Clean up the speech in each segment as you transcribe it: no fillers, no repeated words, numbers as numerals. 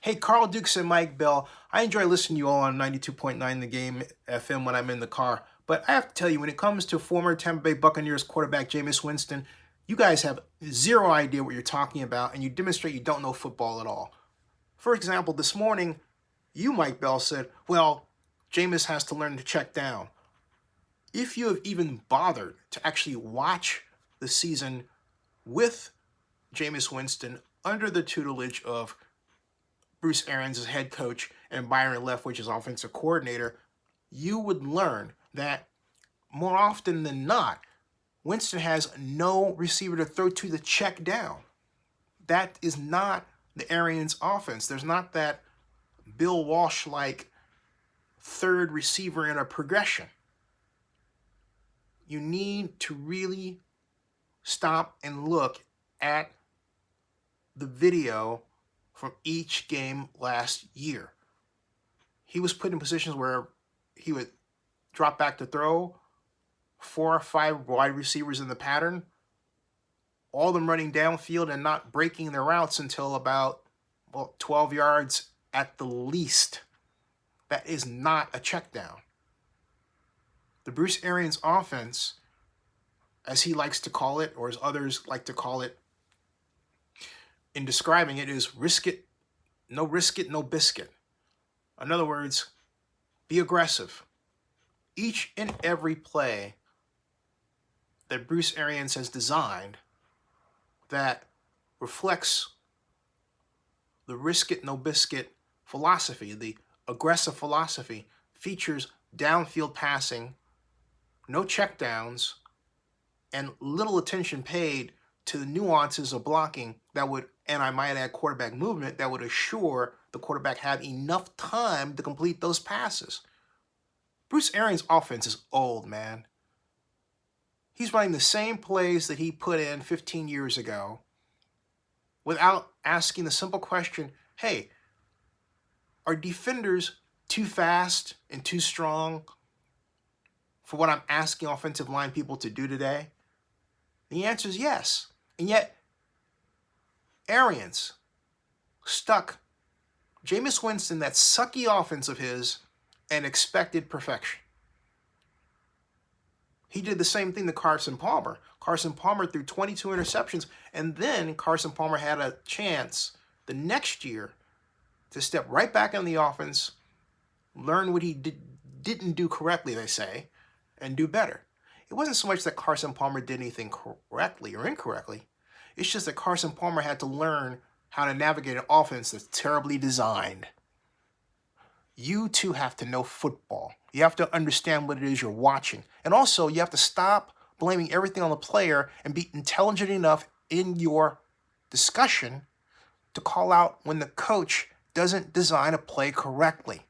Hey, Carl Dukes and Mike Bell. I enjoy listening to you all on 92.9 The Game FM when I'm in the car. But I have to tell you, when it comes to former Tampa Bay Buccaneers quarterback Jameis Winston, you guys have zero idea what you're talking about, and you demonstrate you don't know football at all. For example, this morning, you, Mike Bell, said, well, Jameis has to learn to check down. If you have even bothered to actually watch the season with Jameis Winston under the tutelage of Bruce Arians as head coach and Byron Leftwich as offensive coordinator, you would learn that more often than not, Winston has no receiver to throw to check down. That is not the Arians offense. There's not that Bill Walsh-like third receiver in a progression. You need to really stop and look at the video from each game last year. He was put in positions where he would drop back to throw, 4 or 5 wide receivers in the pattern, all of them running downfield and not breaking their routes until about 12 yards at the least. That is not a check down. The Bruce Arians offense, as he likes to call it, or as others like to call it, in describing it, is risk it, no biscuit. In other words, be aggressive. Each and every play that Bruce Arians has designed that reflects the risk it, no biscuit philosophy, the aggressive philosophy, features downfield passing, no checkdowns, and little attention paid to the nuances of blocking that would, and I might add quarterback movement, that would assure the quarterback have enough time to complete those passes. Bruce Arians' offense is old, man. He's running the same plays that he put in 15 years ago without asking the simple question, hey, are defenders too fast and too strong for what I'm asking offensive line people to do today? The answer is yes. And yet, Arians stuck Jameis Winston, that sucky offense of his, and expected perfection. He did the same thing to Carson Palmer. Carson Palmer threw 22 interceptions, and then Carson Palmer had a chance the next year to step right back in the offense, learn what he didn't do correctly, they say, and do better. It wasn't so much that Carson Palmer did anything correctly or incorrectly. It's just that Carson Palmer had to learn how to navigate an offense that's terribly designed. You too have to know football. You have to understand what it is you're watching. And also, you have to stop blaming everything on the player and be intelligent enough in your discussion to call out when the coach doesn't design a play correctly.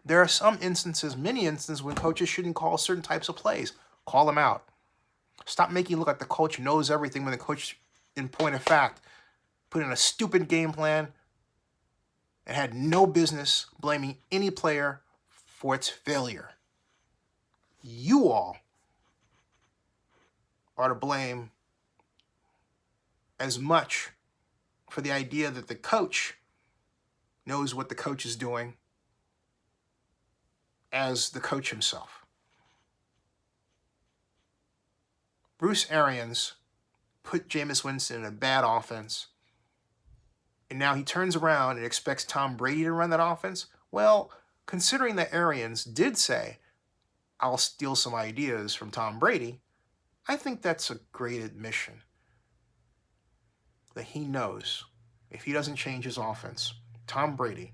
There are some instances, many instances, when coaches shouldn't call certain types of plays. Call them out. Stop making it look like the coach knows everything when the coach, in point of fact, put in a stupid game plan and had no business blaming any player for its failure. You all are to blame as much for the idea that the coach knows what the coach is doing as the coach himself. Bruce Arians put Jameis Winston in a bad offense, and now he turns around and expects Tom Brady to run that offense? Well, considering that Arians did say, I'll steal some ideas from Tom Brady, I think that's a great admission that he knows if he doesn't change his offense, Tom Brady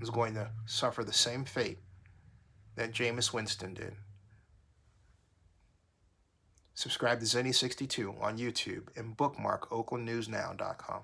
is going to suffer the same fate that Jameis Winston did. Subscribe to Zenny62 on YouTube and bookmark oaklandnewsnow.com.